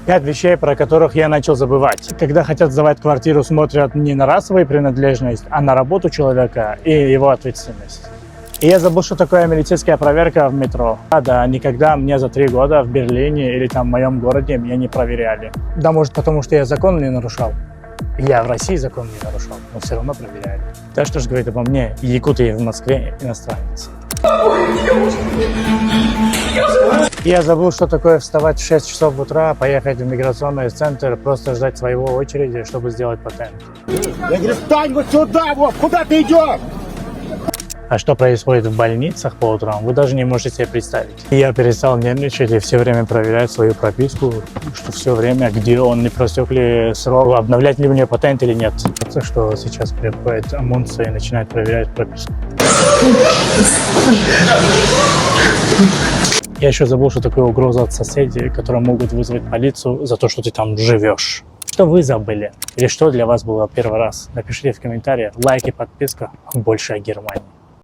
5 вещей, про которых я начал забывать. Когда хотят сдавать квартиру, смотрят не на расовую принадлежность, а на работу человека и его ответственность. И я забыл, что такое милицейская проверка в метро. Да, никогда мне за 3 года в Берлине или там в моем городе меня не проверяли. Да, может, потому что я закон не нарушал. Я в России закон не нарушал, но все равно проверяли. Да что ж говорит обо мне, якуты в Москве иностранец. Я забыл, что такое вставать в 6 часов утра, поехать в миграционный центр, просто ждать своего очереди, чтобы сделать патент. Я говорю, встань вот сюда, вот, куда ты идешь? А что происходит в больницах по утрам, вы даже не можете себе представить. Я перестал нервничать и все время проверять свою прописку, что все время, где он не простек ли срок, обновлять ли мне патент или нет. Так что сейчас приходит ОМОНцы и начинает проверять прописку. Я еще забыл, что такое угроза от соседей, которые могут вызвать полицию за то, что ты там живешь. Что вы забыли? Или что для вас было первый раз? Напишите в комментариях. Лайк и подписка. Больше о Германии.